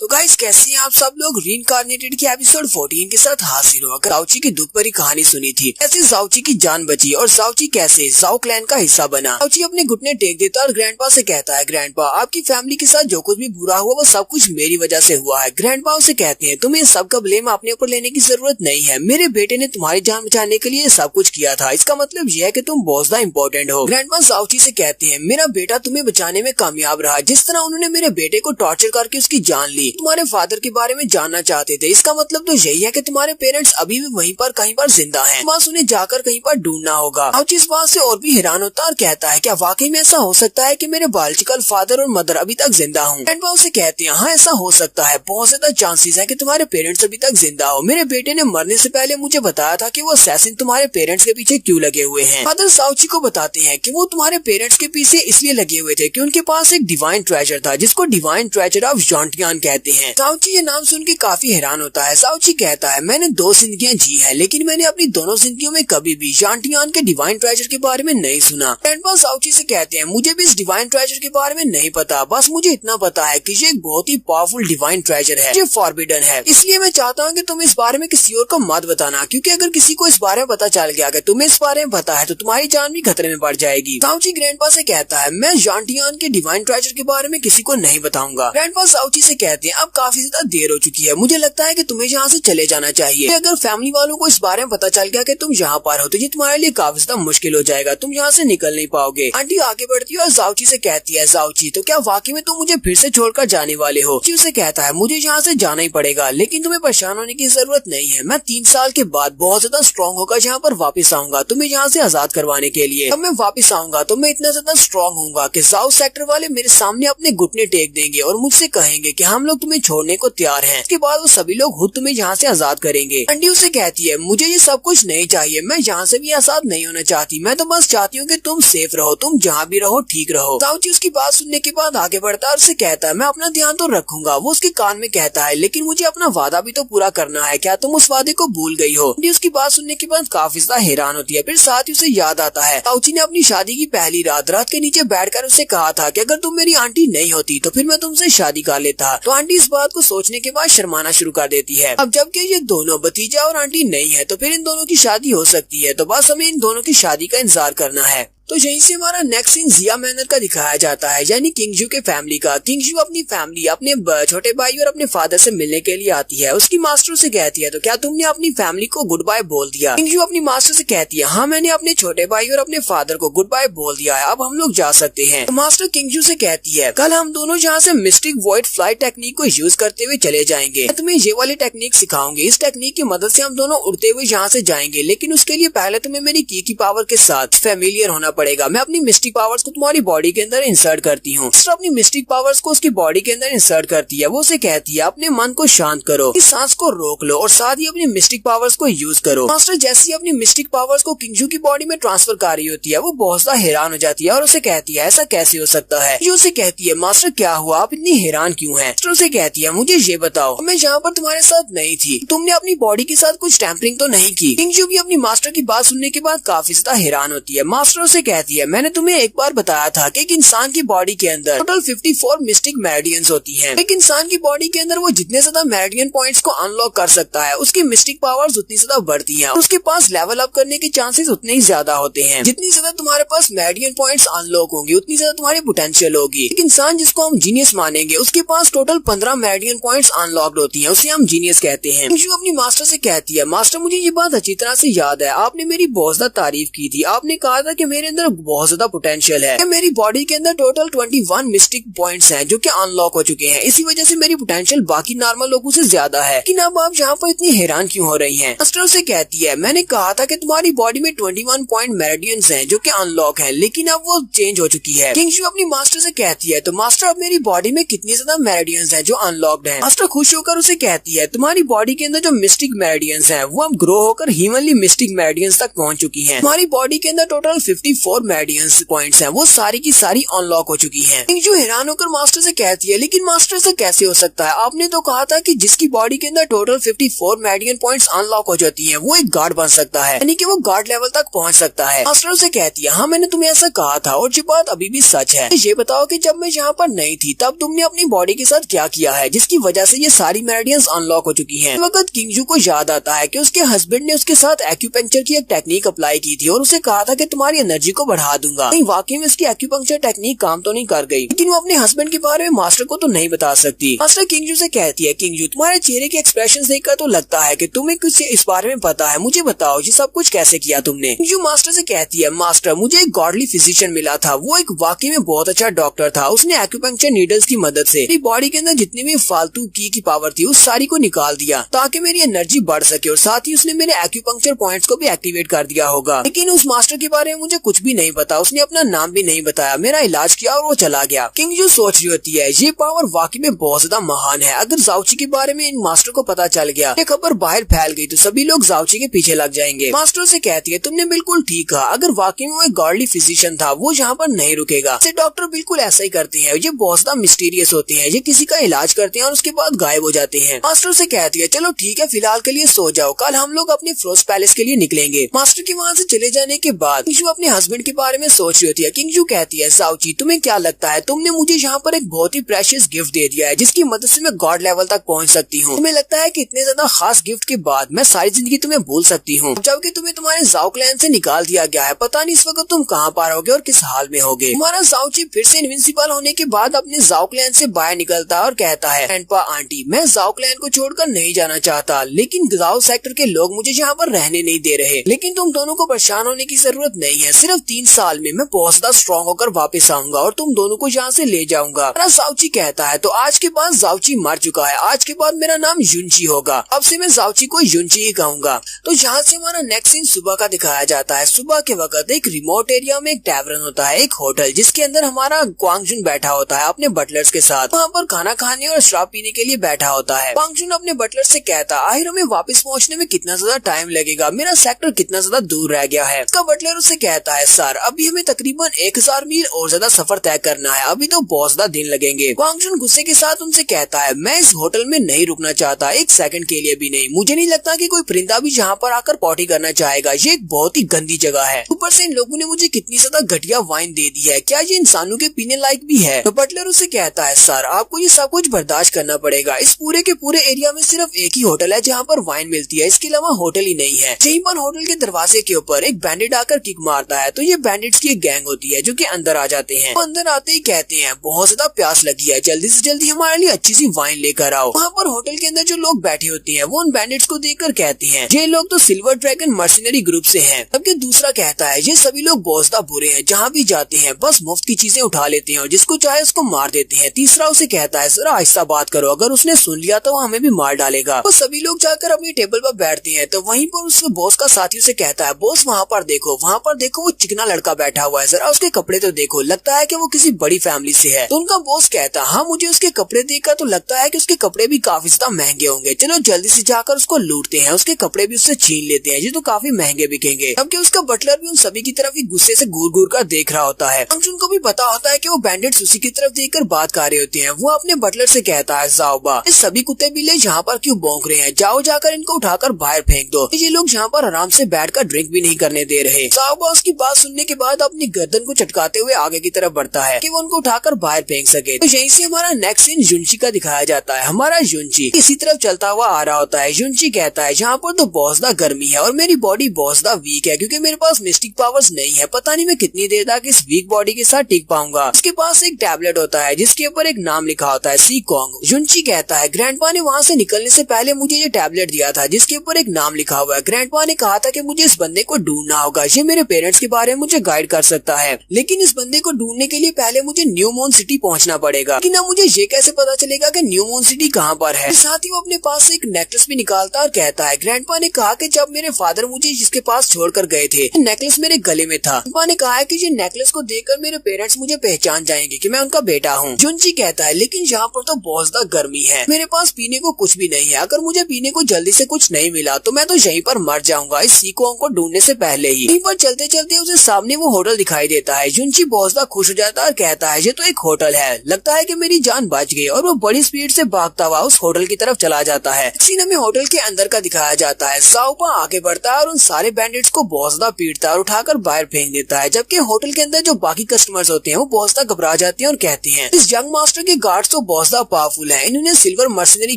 तो गाइस कैसे हैं आप सब लोग। रीइंकार्नेटेड के एपिसोड 14 के साथ हाजिर हो। जाओची की दुख भरी कहानी सुनी थी, कैसे जाओची की जान बची और जाओची कैसे जाओ क्लैन का हिस्सा बना। जाओची अपने घुटने टेक देता और ग्रैंडपा से कहता है, ग्रैंडपा आपकी फैमिली के साथ जो कुछ भी बुरा हुआ वो सब कुछ मेरी वजह से हुआ है। ग्रैंडपा उसे कहते हैं, तुम्हें सबका ब्लेम अपने ऊपर लेने की जरूरत नहीं है, मेरे बेटे ने तुम्हारी जान बचाने के लिए सब कुछ किया था, इसका मतलब यह है कि तुम बहुत ज्यादा इम्पोर्टेंट हो। ग्रैंडपा जाओची से कहते हैं, मेरा बेटा तुम्हें बचाने में कामयाब रहा, जिस तरह उन्होंने मेरे बेटे को टॉर्चर करके उसकी जान ली। तुम्हारे फादर के बारे में जानना चाहते थे, इसका मतलब तो यही है कि तुम्हारे पेरेंट्स अभी भी वहीं पर कहीं पर जिंदा हैं, बस उन्हें जाकर कहीं पर ढूंढना होगा। जाओची इस बात से और भी हैरान होता और कहता है, क्या वाकई में ऐसा हो सकता है कि मेरे बायोलॉजिकल फादर और मदर अभी तक जिंदा हूँ। ग्रैंडपा उसे कहते हैं, हाँ ऐसा हो सकता है, बहुत ज्यादा चांसेस है कि तुम्हारे पेरेंट्स अभी तक जिंदा हो। मेरे बेटे ने मरने से पहले मुझे बताया था कि वो असैसिन तुम्हारे पेरेंट्स के पीछे क्यों लगे हुए हैं। फादर जाओची को बताते हैं कि वो तुम्हारे पेरेंट्स के पीछे इसलिए लगे हुए थे कि उनके पास एक डिवाइन ट्रेजर था, जिसको डिवाइन ट्रेजर ऑफ जॉन्टियान कहते हैं। जाओची ये नाम सुन के काफी हैरान होता है। जाओची कहता है, मैंने 2 जिंदगियां जी है, लेकिन मैंने अपनी दोनों जिंदगियों में कभी भी जॉन्टियान के डिवाइन ट्रेजर के बारे में नहीं सुना। ग्रैंडपा जाओची से कहते हैं, मुझे भी इस डिवाइन ट्रेजर के बारे में नहीं पता, बस मुझे इतना पता है कि ये एक बहुत ही पावरफुल डिवाइन ट्रेजर है, जो फॉरबिडन है, इसलिए मैं चाहता हूँ कि तुम इस बारे में किसी और को मत बताना, क्योंकि अगर किसी को इस बारे में पता चल गया कि तुम्हें इस बारे में पता है तो तुम्हारी जान भी खतरे में पड़ जाएगी। जाओची ग्रैंडपा से कहता है, मैं जॉन्टियान के डिवाइन ट्रेजर के बारे में किसी को नहीं बताऊंगा। ग्रैंडपा जाओची से कहते हैं, अब काफी ज्यादा देर हो चुकी है, मुझे लगता है कि तुम्हें यहाँ से चले जाना चाहिए। अगर फैमिली वालों को इस बारे में पता चल गया कि तुम यहाँ पर हो तो ये तुम्हारे लिए काफी ज्यादा मुश्किल हो जाएगा, तुम यहाँ से निकल नहीं पाओगे। आंटी आगे बढ़ती है और जाओची से कहती है, जाओची तो क्या वाकई में तुम मुझे फिर से छोड़कर जाने वाले हो। उसे कहता है, मुझे यहाँ से जाना ही पड़ेगा, लेकिन तुम्हें परेशान होने की जरूरत नहीं है, मैं 3 साल के बाद बहुत ज्यादा स्ट्रॉन्ग होकर यहाँ पर वापस आऊंगा तुम्हें यहाँ से आजाद करवाने के लिए। जब मैं वापस आऊंगा तो मैं इतना ज्यादा स्ट्रॉन्ग हूँ कि जाओ सेक्टर वाले मेरे सामने अपने घुटने टेक देंगे और मुझसे कहेंगे कि हम लोग तुम्हें छोड़ने को तैयार हैं। इसके बाद वो सभी लोग खुद तुम्हें यहाँ से आजाद करेंगे। अंडी उसे कहती है, मुझे ये सब कुछ नहीं चाहिए, मैं यहाँ से भी आजाद नहीं होना चाहती, मैं तो बस चाहती हूँ कि तुम सेफ रहो, तुम जहाँ भी रहो ठीक रहो। जाओची उसकी बात सुनने के बाद आगे बढ़ता है और उसे कहता है, मैं अपना ध्यान तो रखूंगा। वो उसके कान में कहता है, लेकिन मुझे अपना वादा भी तो पूरा करना है, क्या तुम उस वादे को भूल गई हो। अंडी उसकी बात सुनने के बाद काफी ज्यादा हैरान होती है। फिर साथ ही उसे याद आता है, जाओची ने अपनी शादी की पहली रात के नीचे बैठकर उसे कहा था कि अगर तुम मेरी आंटी नहीं होती तो फिर मैं तुमसे शादी कर लेता। तो आंटी इस बात को सोचने के बाद शर्माना शुरू कर देती है। अब जबकि ये दोनों भतीजा और आंटी नहीं है तो फिर इन दोनों की शादी हो सकती है, तो बस हमें इन दोनों की शादी का इंतजार करना है। तो यहीं से हमारा नेक्स्ट सीन जिया मैनर का दिखाया जाता है, यानी किंगजू के फैमिली का। किंगजू अपनी फैमिली अपने छोटे भाई और अपने फादर से मिलने के लिए आती है। उसकी मास्टर से कहती है, तो क्या तुमने अपनी फैमिली को गुड बाय बोल दिया। किंगजू अपनी मास्टर से कहती है, हाँ मैंने अपने छोटे भाई और अपने फादर को गुड बाय बोल दिया है, अब हम लोग जा सकते हैं। तो मास्टर किंगजू से कहती है, कल हम दोनों यहाँ से मिस्टिक वॉइड फ्लाइट टेक्निक को यूज करते हुए चले जाएंगे। मैं तुम्हें ये वाली टेक्निक सिखाऊंगी, इस टेक्निक की मदद से हम दोनों उड़ते हुए यहाँ से जाएंगे, लेकिन उसके लिए पहले तुम्हें मेरी की पावर के साथ फेमिलियर होना पड़ेगा। मैं अपनी मिस्टिक पावर्स को तुम्हारी बॉडी के अंदर इंसर्ट करती हूँ। सिस्टर अपनी मिस्टिक पावर्स को उसकी बॉडी के अंदर इंसर्ट करती है। वो उसे कहती है, अपने मन को शांत करो, इस सांस को रोक लो और साथ ही अपनी मिस्टिक पावर्स को यूज करो। मास्टर जैसे ही अपनी मिस्टिक पावर्स को किंगजू की बॉडी में ट्रांसफर कर रही होती है, वो बहुत ज्यादा हैरान हो जाती है और उसे कहती है, ऐसा कैसे हो सकता है। जो उसे कहती है, मास्टर क्या हुआ, आप इतनी हैरान क्यों हैं। मास्टर उसे कहती है, मुझे ये बताओ, मैं यहाँ पर तुम्हारे साथ नहीं थी, तुमने अपनी बॉडी के साथ कुछ टैंपरिंग तो नहीं की। किंगजू भी अपनी मास्टर की बात सुनने के बाद काफी ज्यादा हैरान होती है। मास्टर उसे कहती है, मैंने तुम्हें एक बार बताया था कि एक इंसान की बॉडी के अंदर टोटल 54 मिस्टिक मेरिडियंस होती हैं। एक इंसान की बॉडी के अंदर वो जितने ज्यादा मेरिडियन पॉइंट्स को अनलॉक कर सकता है, उसकी मिस्टिक पावर्स उतनी ज्यादा बढ़ती हैं। उसके पास लेवल अप करने के चांसेस उतने ही ज्यादा होते हैं। जितनी ज्यादा तुम्हारे पास मेरिडियन पॉइंट्स अनलॉक होंगे उतनी ज्यादा तुम्हारी पोटेंशियल होगी। एक इंसान जिसको हम जीनियस मानेंगे, उसके पास टोटल 15 मेरिडियन पॉइंट्स अनलॉक्ड होती हैं, उसे हम जीनियस कहते हैं। जो अपनी मास्टर से कहती है, मास्टर मुझे ये बात अच्छी तरह से याद है, आपने मेरी बहुत ज्यादा तारीफ की थी, आपने कहा था कि मेरे अंदर बहुत ज्यादा पोटेंशियल है। मेरी बॉडी के अंदर टोटल 21 मिस्टिक पॉइंट्स हैं जो कि अनलॉक हो चुके हैं, इसी वजह से मेरी पोटेंशियल बाकी नॉर्मल लोगों से ज्यादा है। लेकिन अब आप यहाँ पर इतनी हैरान क्यों हो रही हैं। मास्टर से कहती है, मैंने कहा था कि तुम्हारी बॉडी में 21 पॉइंट मेरिडियंस हैं जो कि अनलॉक हैं, लेकिन अब वो चेंज हो चुकी है। किंगजू अपनी मास्टर से कहती है, तो मास्टर अब मेरी बॉडी में कितनी ज्यादा मेरिडियंस हैं जो अनलॉक्ड हैं। मास्टर खुश होकर उसे कहती है, तुम्हारी बॉडी के अंदर जो मिस्टिक मेरिडियंस हैं वो अब ग्रो होकर ह्यूमनली मिस्टिक मेरिडियंस तक पहुंच चुकी हैं। तुम्हारी बॉडी के अंदर टोटल 54 मेरिडियंस पॉइंट्स हैं, वो सारी की सारी अनलॉक हो चुकी हैं। किंगजू हैरान होकर मास्टर से कहती है, लेकिन मास्टर से कैसे हो सकता है? आपने तो कहा था कि जिसकी बॉडी के अंदर टोटल 54 मेरिडियन पॉइंट्स अनलॉक हो जाती हैं, वो एक गार्ड बन सकता है, यानी कि वो गार्ड लेवल तक पहुंच सकता है। मास्टर से कहती है, हाँ मैंने तुम्हें ऐसा कहा था और ये बात अभी भी सच है। ये बताओ कि जब मैं यहाँ पर नहीं थी तब तुमने अपनी बॉडी के साथ क्या किया है जिसकी वजह से ये सारी मेरिडियंस अनलॉक हो चुकी हैं। इस वक्त किंगजू को याद आता है कि उसके हस्बैंड ने उसके साथ एक्यूपंक्चर की एक टेक्निक अप्लाई की थी और उसे कहा था कि तुम्हारी एनर्जी को बढ़ा दूंगा। नहीं, वाकई में उसकी एक्यूपंक्चर टेक्निक काम तो नहीं कर गई, लेकिन वो अपने हस्बैंड के बारे में मास्टर को तो नहीं बता सकती। मास्टर किंगजू से कहती है, किंगजू तुम्हारे चेहरे के एक्सप्रेशन देखकर तो लगता है कि तुम्हें कुछ इस बारे में पता है, मुझे बताओ ये सब कुछ कैसे किया तुमने? किंगजू मास्टर से कहती है, मास्टर मुझे एक गॉडली फिजिशियन मिला था, वो एक वाकई में बहुत अच्छा डॉक्टर था। उसने एक्यूपंक्चर नीडल्स की मदद से मेरी बॉडी के अंदर जितनी भी फालतू की पावर थी उस सारी को निकाल दिया ताकि मेरी एनर्जी बढ़ सके, और साथ ही उसने मेरे एक्यूपंक्चर पॉइंट्स को भी एक्टिवेट कर दिया होगा। लेकिन उस मास्टर के बारे में मुझे कुछ भी नहीं पता, उसने अपना नाम भी नहीं बताया, मेरा इलाज किया और वो चला गया। किंगजू सोच रही होती है, ये पावर वाकई में बहुत ज्यादा महान है। अगर जाओची के बारे में इन मास्टर को पता चल गया, ये खबर बाहर फैल गई तो सभी लोग जाओची के पीछे लग जाएंगे। मास्टर से कहती है, तुमने बिल्कुल ठीक कहा, अगर वाकई में वो एक गॉडली फिजिशियन था वो यहाँ पर नहीं रुकेगा। डॉक्टर बिल्कुल ऐसा ही करते हैं, ये बहुत ज्यादा मिस्टीरियस होते हैं, ये किसी का इलाज करते हैं और उसके बाद गायब हो जाते हैं। मास्टर से कहती है, चलो ठीक है फिलहाल के लिए सो जाओ, कल हम लोग अपने फ्रोस्ट पैलेस के लिए निकलेंगे। मास्टर के वहाँ से चले जाने के बाद किंगजू अपने हस्बैंड के बारे में सोच रही होती है। किंगजू कहती है, जाओची तुम्हें क्या लगता है, तुमने मुझे यहाँ पर एक बहुत ही प्रेशियस गिफ्ट दे दिया है जिसकी मदद से मैं गॉड लेवल तक पहुँच सकती हूँ। तुम्हें लगता है कि इतने ज्यादा खास गिफ्ट के बाद मैं सारी जिंदगी तुम्हें भूल सकती हूँ, जबकि तुम्हें तुम्हारे जाओ क्लैन से निकाल दिया गया है। पता नहीं इस वक्त तुम कहाँ पर होगे और किस हाल में होगे। तुम्हारा जाओची फिर से इनविंसिबल होने के बाद अपने जाओ क्लैन से बाहर निकलता है और कहता है, ग्रैंडपा आंटी मैं जाओ क्लैन को छोड़कर नहीं जाना चाहता, लेकिन जाओ सेक्टर के लोग मुझे यहाँ पर रहने नहीं दे रहे। लेकिन तुम दोनों को परेशान होने की जरूरत नहीं है, सिर्फ 3 साल में मैं बहुत ज्यादा स्ट्रॉन्ग होकर वापस आऊंगा और तुम दोनों को यहाँ से ले जाऊंगा। जाओची कहता है, तो आज के बाद जाओची मर चुका है, आज के बाद मेरा नाम युनची होगा, अब से मैं जाओची को युनची ही कहूंगा। तो यहाँ से हमारा नेक्स्ट सीन सुबह का दिखाया जाता है। सुबह के वक्त एक रिमोट एरिया में एक टैवरन होता है, एक होटल, जिसके अंदर हमारा क्वांगजुन बैठा होता है अपने बटलर्स के साथ। वहाँ पर खाना खाने और शराब पीने के लिए बैठा होता है। क्वांगजुन अपने बटलर से कहता है, आखिर हमें वापस पहुँचने में कितना ज्यादा टाइम लगेगा, मेरा सेक्टर कितना ज्यादा दूर रह गया है। उसका बटलर उससे कहता है, सर अभी हमें तकरीबन 1000 मील और ज्यादा सफर तय करना है, अभी तो बहुत ज्यादा दिन लगेंगे। क्वांगजुन गुस्से के साथ उनसे कहता है, मैं इस होटल में नहीं रुकना चाहता, एक सेकंड के लिए भी नहीं। मुझे नहीं लगता कि कोई परिंदा भी यहाँ पर आकर पॉटी करना चाहेगा, ये एक बहुत ही गंदी जगह है। ऊपर से इन लोगों ने मुझे कितनी ज्यादा घटिया वाइन दे दी है, क्या ये इंसानों के पीने लायक भी है? तो बटलर उसे कहता है, सर आपको ये सब कुछ बर्दाश्त करना पड़ेगा, इस पूरे के पूरे एरिया में सिर्फ एक ही होटल है जहाँ पर वाइन मिलती है, इसके अलावा होटल ही नहीं है। यहीं पर होटल के दरवाजे के ऊपर एक बैंडिट आकर किक मारता है, तो ये बैंडिट्स की एक गैंग होती है जो कि अंदर आ जाते हैं। वो अंदर आते ही कहते हैं, बहुत ज्यादा प्यास लगी है, जल्दी से जल्दी हमारे लिए अच्छी सी वाइन लेकर आओ। वहाँ पर होटल के अंदर जो लोग बैठे होते हैं वो उन बैंडिट्स को देखकर कहते हैं, ये लोग तो सिल्वर ड्रैगन मर्सिनरी ग्रुप से हैं। जबकि दूसरा कहता है, ये सभी लोग बहुत ज्यादा बुरे हैं, जहाँ भी जाते हैं बस मुफ्त की चीजें उठा लेते हैं और जिसको चाहे उसको मार देते हैं। तीसरा उसे कहता है, जरा आहिस्ता बात करो, अगर उसने सुन लिया तो हमें भी मार डालेगा। तो सभी लोग जाकर अपनी टेबल पर बैठते हैं, तो वहीं पर उसके बॉस का साथी उसे कहता है, बॉस वहाँ पर देखो वो चिकना लड़का बैठा हुआ है, जरा उसके कपड़े तो देखो, लगता है कि वो किसी बड़ी फैमिली से है। तो उनका बॉस कहता है, हाँ मुझे उसके कपड़े देखकर तो लगता है कि उसके कपड़े भी काफी ज्यादा महंगे होंगे, चलो जल्दी से जाकर उसको लूटते हैं, उसके कपड़े भी उससे छीन लेते हैं, ये तो काफी महंगे बिकेंगे। जबकि उसका बटलर भी उन सभी की तरफ गुस्से से घूर घूर कर देख रहा होता है। को भी पता होता है कि वो बैंडिट्स उसी की तरफ देखकर बात कर रहे होते हैं। वो अपने बटलर से कहता है, जाओबा ये सभी कुत्ते बिल्ले यहाँ पर क्यों भौंक रहे हैं, जाओ जाकर इनको उठाकर बाहर फेंक दो, ये लोग यहाँ पर आराम से बैठकर ड्रिंक भी नहीं करने दे रहे। जाओबा उसकी बात सुनने के बाद अपनी गर्दन को चटकाते हुए आगे की तरफ बढ़ता है कि वो उनको उठाकर बाहर फेंक सके। तो यहीं से हमारा नेक्स्ट सीन युनची का दिखाया जाता है। हमारा युनची इसी तरफ चलता हुआ आ रहा होता है। युनची कहता है, यहाँ पर तो बहुत ज्यादा गर्मी है और मेरी बॉडी बहुत ज्यादा वीक है क्योंकि मेरे पास मिस्टिक पावर्स नहीं है, पता नहीं मैं कितनी देर तक इस वीक बॉडी के साथ टिक पाऊंगा। उसके पास एक टैबलेट होता है जिसके ऊपर एक नाम लिखा होता है, सी कॉन्ग। युनची कहता है, ग्रैंडपा ने वहाँ से निकलने से पहले मुझे ये टैबलेट दिया था जिसके ऊपर एक नाम लिखा हुआ है। ग्रैंडपा ने कहा था कि मुझे इस बंदे को ढूंढना होगा, ये मेरे पेरेंट्स के बारे में मुझे गाइड कर सकता है, लेकिन इस बंदे को ढूंढने के लिए पहले मुझे न्यू मून सिटी पहुँचना पड़ेगा। लेकिन अब मुझे ये कैसे पता चलेगा कि न्यू मून सिटी कहाँ पर है। साथ ही वो अपने पास से एक नेकलेस भी निकालता और कहता है, ग्रैंडपा ने कहा कि जब मेरे फादर मुझे जिसके पास छोड़कर गए थे, नेकलेस मेरे गले में था। ग्रैंडपा ने कहा है कि ये नेकलेस को देखकर मेरे पेरेंट्स मुझे पहचान जाएंगे कि मैं उनका बेटा हूँ। युनची कहता है, लेकिन यहाँ पर तो बहुत ज्यादा गर्मी है, मेरे पास पीने को कुछ भी नहीं है, अगर मुझे पीने को जल्दी से कुछ नहीं मिला तो मैं तो यहीं पर मर जाऊंगा इस सीकोंग को ढूंढने से पहले ही। यहीं पर चलते चलते उसे उसे सामने वो होटल दिखाई देता है। जुनची बहुत ज्यादा खुश हो जाता है और कहता है ये तो एक होटल है, लगता है कि मेरी जान बच गई, और वो बड़ी स्पीड से भागता हुआ उस होटल की तरफ चला जाता है। सीन में होटल के अंदर का दिखाया जाता है। जाओपा आगे बढ़ता है और उन सारे बैंडिट्स को बहुत ज्यादा पीटता है और उठाकर बाहर फेंक देता है, जबकि होटल के अंदर जो बाकी कस्टमर्स होते हैं वो बहुत ज्यादा घबरा जाते हैं और कहते हैं इस यंग मास्टर के गार्ड्स तो बहुत ज्यादा पावरफुल हैं, इन्होंने सिल्वर मर्सिनरी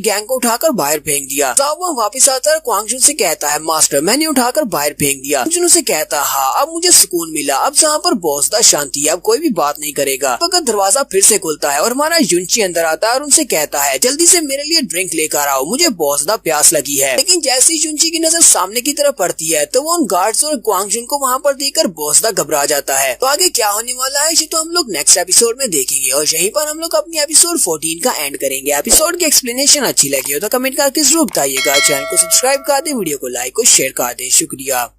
गैंग को उठाकर बाहर फेंक दिया। जाओपा वापस आता है, क्वांग जुन से कहता है मास्टर मैंने उठाकर बाहर फेंक दिया। जुन से कहता है हाँ अब मुझे सुकून मिला, अब यहाँ पर बहुत ज्यादा शांति है, अब कोई भी बात नहीं करेगा। तो दरवाजा फिर से खुलता है और हमारा युनची अंदर आता है और उनसे कहता है जल्दी से मेरे लिए ड्रिंक लेकर आओ, मुझे बहुत ज्यादा प्यास लगी है। लेकिन जैसे ही युनची की नजर सामने की तरफ पड़ती है तो वो उन गार्ड्स और क्वांग जुन को वहाँ पर देखकर बहुत ज्यादा घबरा जाता है। तो आगे क्या होने वाला है ये तो हम लोग नेक्स्ट एपिसोड में देखेंगे, और यहीं पर हम लोग अपनी एपिसोड 14 का एंड करेंगे। एपिसोड की एक्सप्लेनेशन अच्छी लगी हो तो कमेंट करके जरूर बताइएगा। चैनल को सब्सक्राइब कर दे, वीडियो को लाइक और शेयर कर दे। शुक्रिया।